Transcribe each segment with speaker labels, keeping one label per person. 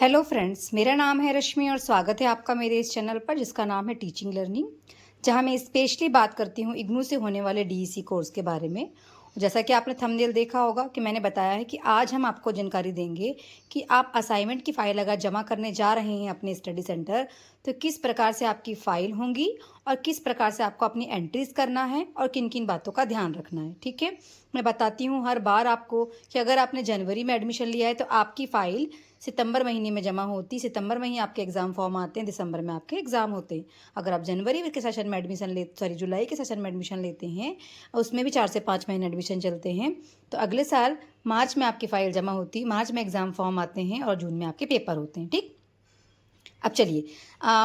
Speaker 1: Hello friends, मेरा नाम है रश्मि और स्वागत है आपका मेरे इस चैनल पर जिसका नाम है टीचिंग लर्निंग, जहां मैं स्पेशली बात करती हूं इग्नू से होने वाले डीईसी कोर्स के बारे में। जैसा कि आपने थंबनेल देखा होगा कि मैंने बताया है कि आज हम आपको जानकारी देंगे कि आप असाइनमेंट की फ़ाइल अगर जमा करने जा रहे हैं अपने स्टडी सेंटर, तो किस प्रकार से आपकी फ़ाइल होंगी और किस प्रकार से आपको अपनी एंट्रीज़ करना है और किन किन बातों का ध्यान रखना है। ठीक है, मैं बताती हूँ हर बार आपको कि अगर आपने जनवरी में एडमिशन लिया है तो आपकी फ़ाइल सितंबर महीने में जमा होती। सितंबर में ही आपके एग्ज़ाम फॉर्म आते हैं, दिसंबर में आपके एग्ज़ाम होते हैं। अगर आप जनवरी के सेशन में जुलाई के सेशन में एडमिशन लेते हैं, उसमें भी 4 से 5 महीने एडमिशन चलते हैं, तो अगले साल मार्च में आपकी फ़ाइल जमा होती, मार्च में एग्ज़ाम फॉर्म आते हैं और जून में आपके पेपर होते हैं। ठीक, अब चलिए,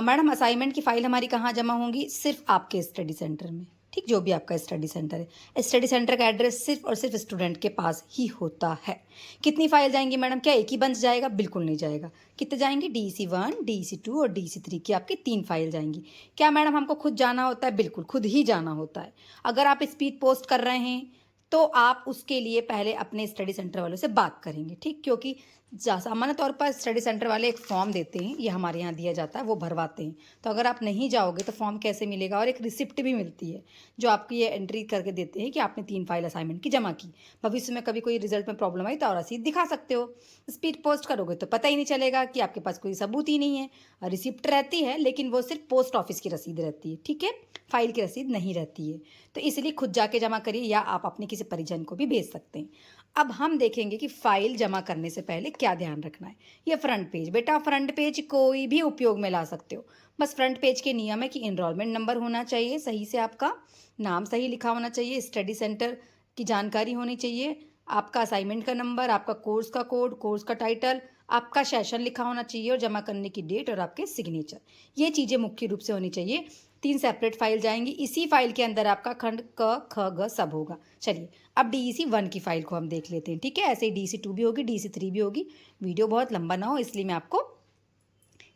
Speaker 1: मैडम असाइनमेंट की फ़ाइल हमारी कहाँ जमा होंगी? सिर्फ आपके स्टडी सेंटर में। ठीक, जो भी आपका स्टडी सेंटर है, स्टडी सेंटर का एड्रेस सिर्फ और सिर्फ स्टूडेंट के पास ही होता है। कितनी फाइल जाएंगी मैडम? क्या एक ही बंच जाएगा? बिल्कुल नहीं जाएगा। कितने जाएंगे? DEC 1, DEC 2 और DEC 3 की आपकी 3 फाइल जाएंगी। क्या मैडम हमको खुद जाना होता है? बिल्कुल खुद ही जाना होता है। अगर आप स्पीड पोस्ट कर रहे हैं तो आप उसके लिए पहले अपने स्टडी सेंटर वालों से बात करेंगे। ठीक, क्योंकि सामान्य तौर पर स्टडी सेंटर वाले एक फॉर्म देते हैं, ये हमारे यहाँ दिया जाता है, वो भरवाते हैं। तो अगर आप नहीं जाओगे तो फॉर्म कैसे मिलेगा? और एक रिसिप्ट भी मिलती है जो आपकी ये एंट्री करके देते हैं कि आपने 3 फाइल असाइनमेंट की जमा की। भविष्य में कभी कोई रिजल्ट में प्रॉब्लम आई तो और रसीद दिखा सकते हो। स्पीड पोस्ट करोगे तो पता ही नहीं चलेगा कि आपके पास कोई सबूत ही नहीं है। रिसिप्ट रहती है लेकिन वो सिर्फ पोस्ट ऑफिस की रसीद रहती है। ठीक है, फाइल की रसीद नहीं रहती है। तो इसलिए खुद जाके जमा करिए या आप अपने किसी परिजन को भी भेज सकते हैं। अब हम देखेंगे कि फाइल जमा करने से पहले क्या ध्यान रखना है। ये फ्रंट पेज, बेटा फ्रंट पेज कोई भी उपयोग में ला सकते हो। बस फ्रंट पेज के नियम है कि इनरोलमेंट नंबर होना चाहिए सही से, आपका नाम सही लिखा होना चाहिए, स्टडी सेंटर की जानकारी होनी चाहिए, आपका असाइनमेंट का नंबर, आपका कोर्स का कोड, कोर्स का टाइटल, आपका सेशन लिखा होना चाहिए और जमा करने की डेट और आपके सिग्नेचर। ये चीज़ें मुख्य रूप से होनी चाहिए। 3 सेपरेट फाइल जाएंगी, इसी फाइल के अंदर आपका खंड क ख ग सब होगा। चलिए, अब DEC 1 की फाइल को हम देख लेते हैं। ठीक है, ऐसे ही DEC 2 भी होगी, DEC 3 भी होगी। वीडियो बहुत लंबा ना हो इसलिए मैं आपको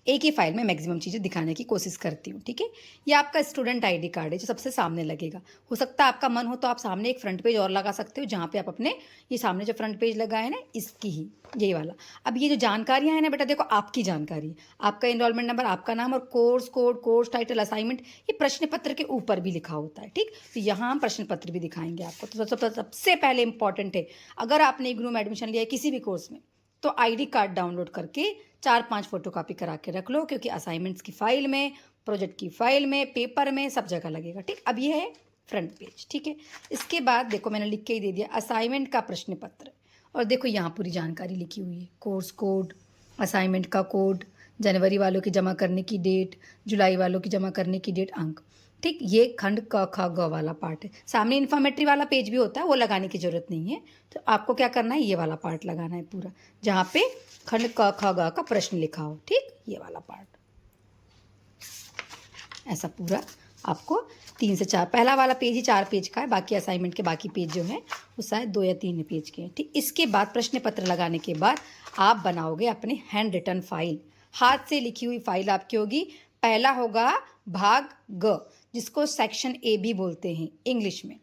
Speaker 1: एक ही फाइल में मैक्सिमम चीज़ें दिखाने की कोशिश करती हूँ। ठीक है, ये आपका स्टूडेंट आईडी कार्ड है जो सबसे सामने लगेगा। हो सकता है आपका मन हो तो आप सामने एक फ्रंट पेज और लगा सकते हो, जहाँ पे आप अपने ये सामने जो फ्रंट पेज लगा है ना, इसकी ही यही वाला। अब ये जो जानकारियाँ हैं ना बेटा, देखो आपकी जानकारी, आपका इनरोलमेंट नंबर, आपका नाम और course code, course title, assignment, ये प्रश्न पत्र के ऊपर भी लिखा होता है। ठीक, तो यहाँ हम प्रश्न पत्र भी दिखाएंगे आपको। तो सबसे पहले इंपॉर्टेंट है, अगर आपने इग्नू में एडमिशन लिया है किसी भी कोर्स में, तो आईडी कार्ड डाउनलोड करके 4-5 फोटोकॉपी करा के रख लो, क्योंकि असाइनमेंट्स की फाइल में, प्रोजेक्ट की फाइल में, पेपर में, सब जगह लगेगा। ठीक, अब ये है फ्रंट पेज। ठीक है, इसके बाद देखो मैंने लिख के ही दे दिया असाइनमेंट का प्रश्न पत्र, और देखो यहाँ पूरी जानकारी लिखी हुई है, कोर्स कोड, असाइनमेंट का कोड, जनवरी वालों की जमा करने की डेट, जुलाई वालों की जमा करने की डेट, अंक। ठीक, ये खंड क ख ग वाला पार्ट है। सामने इन्फॉर्मेटरी वाला पेज भी होता है, वो लगाने की जरूरत नहीं है। तो आपको क्या करना है, ये वाला पार्ट लगाना है पूरा, जहाँ पे खंड क ख ग का प्रश्न लिखा हो। ठीक, ये वाला पार्ट ऐसा पूरा आपको 3 से 4, पहला वाला पेज ही 4 पेज का है, बाकी असाइनमेंट के बाकी पेज जो है वो शायद 2 या 3 पेज के हैं। ठीक, इसके बाद प्रश्न पत्र लगाने के बाद आप बनाओगे अपने हैंड रिटन फाइल, हाथ से लिखी हुई फाइल आपकी होगी। पहला होगा भाग ग, जिसको सेक्शन A भी बोलते हैं इंग्लिश में।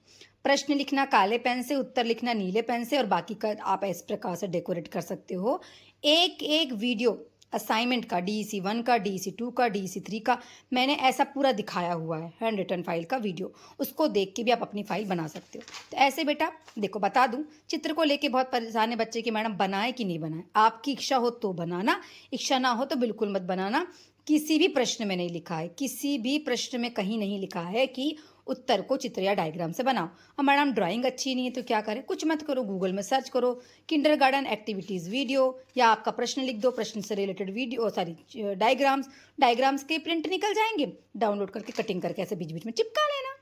Speaker 1: प्रश्न लिखना काले पेन से, उत्तर लिखना नीले पेन से, और बाकी का आप इस प्रकार से डेकोरेट कर सकते हो। एक एक वीडियो असाइनमेंट का, DEC 1 का, DEC 2 का, DEC 3 का, मैंने ऐसा पूरा दिखाया हुआ है हैंड रिटन फाइल का वीडियो, उसको देख के भी आप अपनी फाइल बना सकते हो। तो ऐसे बेटा देखो, बता दूं, चित्र को लेके बहुत परेशान है बच्चे कि मैडम बनाए कि नहीं बनाए। आपकी इच्छा हो तो बनाना, इच्छा ना हो तो बिल्कुल मत बनाना। किसी भी प्रश्न में नहीं लिखा है, किसी भी प्रश्न में कहीं नहीं लिखा है कि उत्तर को चित्र या डायग्राम से बनाओ। और मैडम ड्राइंग अच्छी नहीं है तो क्या करें? कुछ मत करो, गूगल में सर्च करो किंडरगार्टन एक्टिविटीज़ वीडियो, या आपका प्रश्न लिख दो, प्रश्न से रिलेटेड वीडियो, सॉरी डायग्राम्स के प्रिंट निकल जाएंगे, डाउनलोड करके कटिंग करके ऐसे बीच बीच में चिपका लेना।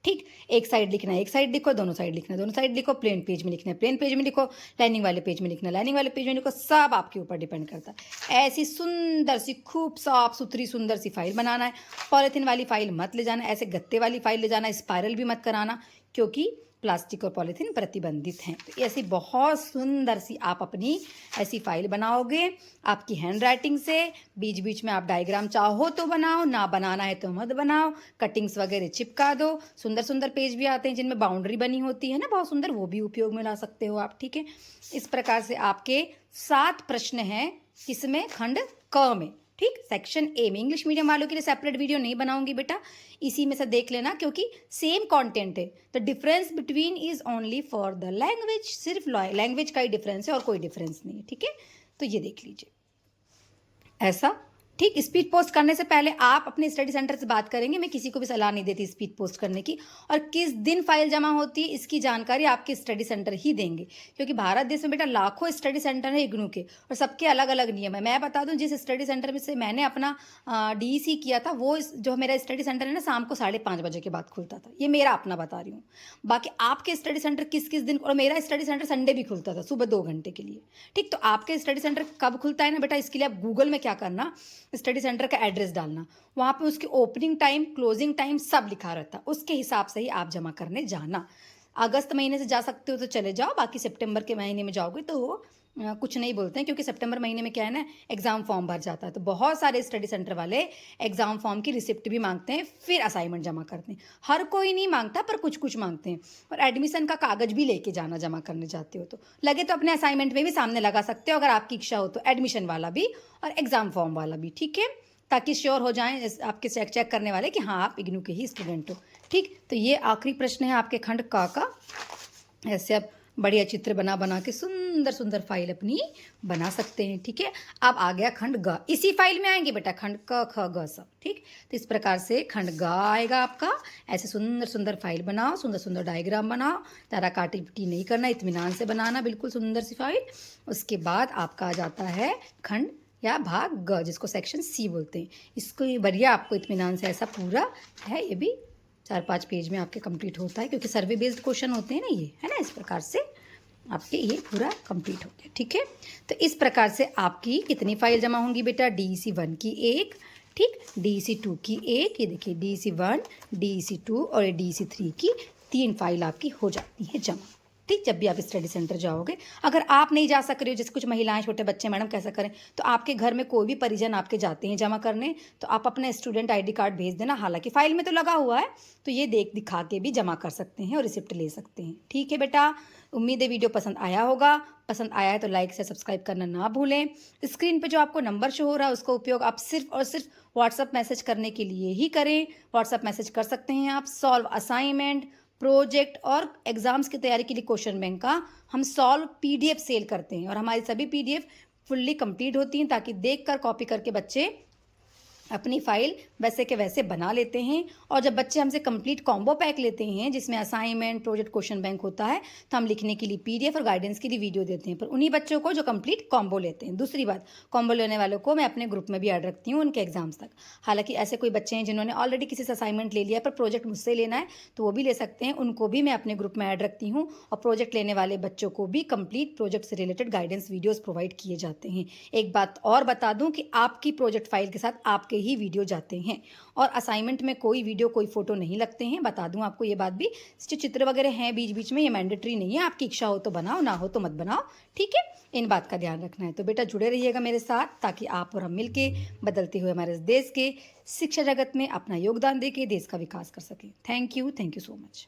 Speaker 1: ठीक, एक साइड लिखना है एक साइड लिखो, दोनों साइड लिखना है दोनों साइड लिखो, प्लेन पेज में लिखना है प्लेन पेज में लिखो, लाइनिंग वाले पेज में लिखना है लाइनिंग वाले पेज में लिखो, सब आपके ऊपर डिपेंड करता है। ऐसी सुंदर सी, खूब साफ सुथरी सुंदर सी फाइल बनाना है। पॉलीथीन वाली फाइल मत ले जाना, ऐसे गत्ते वाली फाइल ले जाना, स्पाइरल भी मत कराना, क्योंकि प्लास्टिक और पॉलीथीन प्रतिबंधित हैं। तो ऐसी बहुत सुंदर सी आप अपनी ऐसी फाइल बनाओगे आपकी हैंड राइटिंग से। बीच बीच में आप डायग्राम चाहो तो बनाओ, ना बनाना है तो मत बनाओ, कटिंग्स वगैरह चिपका दो। सुंदर सुंदर पेज भी आते हैं जिनमें बाउंड्री बनी होती है ना, बहुत सुंदर, वो भी उपयोग में ला सकते हो आप। ठीक है, इस प्रकार से आपके 7 प्रश्न हैं किसमें? खंड क में। ठीक, सेक्शन ए में। इंग्लिश मीडियम वालों के लिए सेपरेट वीडियो नहीं बनाऊंगी बेटा, इसी में से देख लेना, क्योंकि सेम कंटेंट है। The difference between is only for the language, सिर्फ लैंग्वेज का ही डिफरेंस है और कोई डिफरेंस नहीं है। ठीक है, तो ये देख लीजिए ऐसा। ठीक, स्पीड पोस्ट करने से पहले आप अपने स्टडी सेंटर से बात करेंगे। मैं किसी को भी सलाह नहीं देती स्पीड पोस्ट करने की, और किस दिन फाइल जमा होती है इसकी जानकारी आपके स्टडी सेंटर ही देंगे, क्योंकि भारत देश में बेटा लाखों स्टडी सेंटर है इग्नू के, और सबके अलग अलग नियम है। मैं बता दूं, जिस स्टडी सेंटर में से मैंने अपना डीईसी किया था, वो जो मेरा स्टडी सेंटर है ना, शाम को 5:30 बजे के बाद खुलता था। ये मेरा अपना बता रही हूँ। बाकी आपके स्टडी सेंटर किस किस दिन, और मेरा स्टडी सेंटर संडे भी खुलता था सुबह 2 घंटे के लिए। ठीक, तो आपके स्टडी सेंटर कब खुलता है ना बेटा, इसके लिए आप गूगल में क्या करना, स्टडी सेंटर का एड्रेस डालना, वहाँ पे उसकी ओपनिंग टाइम, क्लोजिंग टाइम सब लिखा रहता है, उसके हिसाब से ही आप जमा करने जाना। अगस्त महीने से जा सकते हो तो चले जाओ, बाकी सितंबर के महीने में जाओगे तो वो कुछ नहीं बोलते हैं, क्योंकि सितंबर महीने में क्या है ना, एग्जाम फॉर्म भर जाता है, तो बहुत सारे स्टडी सेंटर वाले एग्जाम फॉर्म की रिसिप्ट भी मांगते हैं, फिर असाइनमेंट जमा करते हैं। हर कोई नहीं मांगता, पर कुछ कुछ मांगते हैं। और एडमिशन का कागज भी लेके जाना जमा करने जाते हो तो, लगे तो अपने असाइनमेंट में भी सामने लगा सकते हो अगर आपकी इच्छा हो तो, एडमिशन वाला भी और एग्जाम फॉर्म वाला भी। ठीक है, ताकि श्योर हो जाएं आपके चेक करने वाले कि हाँ आप इग्नू के ही स्टूडेंट हो। ठीक, तो ये आखिरी प्रश्न है आपके खंड का। ऐसे आप बढ़िया चित्र बना बना के सुंदर सुंदर फाइल अपनी बना सकते हैं। ठीक है, अब आ गया खंड ग। इसी फाइल में आएंगे बेटा खंड क ख ग सब। ठीक, तो इस प्रकार से खंड ग आएगा आपका। ऐसे सुंदर सुंदर फाइल बनाओ, सुंदर सुंदर डायग्राम बनाओ, तारा काटी पिटी नहीं करना, इत्मीनान से बनाना बिल्कुल सुंदर सी फाइल। उसके बाद आपका आ जाता है खंड या भाग ग, जिसको सेक्शन सी बोलते हैं। इसको बढ़िया आपको इत्मीनान से ऐसा पूरा है, ये भी 4-5 पेज में आपके कंप्लीट होता है, क्योंकि सर्वे बेस्ड क्वेश्चन होते हैं ना, ये है ना, इस प्रकार से आपके ये पूरा कंप्लीट हो गया। ठीक है, तो इस प्रकार से आपकी कितनी फाइल जमा होंगी बेटा, DEC 1 की 1, ठीक, DEC 2 की 1, ये देखिए DEC 1, DEC 2 और DEC 3 की 3 फाइल आपकी हो जाती है जमा। ठीक, जब भी आप स्टडी सेंटर जाओगे, अगर आप नहीं जा सक रहे हो, जैसे कुछ महिलाएं, छोटे बच्चे, मैडम कैसा करें, तो आपके घर में कोई भी परिजन आपके जाते हैं जमा करने, तो आप अपना स्टूडेंट ID कार्ड भेज देना। हालांकि फाइल में तो लगा हुआ है, तो ये दिखा के भी जमा कर सकते हैं और रिसिप्ट ले सकते हैं। ठीक है बेटा, उम्मीद है वीडियो पसंद आया होगा। पसंद आया है तो लाइक से सब्सक्राइब करना ना भूलें। स्क्रीन पे जो आपको नंबर शो हो रहा है उसका उपयोग आप सिर्फ और सिर्फ व्हाट्सअप मैसेज करने के लिए ही करें। व्हाट्सअप मैसेज कर सकते हैं आप सॉल्व असाइनमेंट, प्रोजेक्ट और एग्जाम्स की तैयारी के लिए क्वेश्चन बैंक का हम सॉल्व PDF सेल करते हैं, और हमारी सभी PDF फुल्ली कंप्लीट होती हैं, ताकि देखकर कॉपी करके बच्चे अपनी फाइल वैसे के वैसे बना लेते हैं। और जब बच्चे हमसे कंप्लीट कॉम्बो पैक लेते हैं, जिसमें असाइनमेंट, प्रोजेक्ट, क्वेश्चन बैंक होता है, तो हम लिखने के लिए PDF और गाइडेंस के लिए वीडियो देते हैं, पर उन्हीं बच्चों को जो कंप्लीट कॉम्बो लेते हैं। दूसरी बात, कॉम्बो लेने वालों को मैं अपने ग्रुप में भी ऐड रखती हूँ उनके एग्जाम्स तक। हालांकि ऐसे कोई बच्चे हैं जिन्होंने ऑलरेडी किसी से असाइनमेंट ले लिया, पर प्रोजेक्ट मुझसे लेना है, तो वो भी ले सकते हैं, उनको भी मैं अपने ग्रुप में ऐड रखती हूँ। और प्रोजेक्ट लेने वाले बच्चों को भी कंप्लीट प्रोजेक्ट से रिलेटेड गाइडेंस वीडियोज़ प्रोवाइड किए जाते हैं। एक बात और बता दूँ कि आपकी प्रोजेक्ट फाइल के साथ आपके ही वीडियो जाते हैं, और असाइनमेंट में कोई वीडियो, कोई फोटो नहीं लगते हैं। बता दूं आपको ये बात भी, जो चित्र वगैरह हैं बीच बीच में, ये मैंडेटरी नहीं है, आपकी इच्छा हो तो बनाओ, ना हो तो मत बनाओ। ठीक है, इन बात का ध्यान रखना है। तो बेटा जुड़े रहिएगा मेरे साथ, ताकि आप और हम मिलके बदलते हुए हमारे देश के शिक्षा जगत में अपना योगदान देके देश का विकास कर सकें। Thank you so much.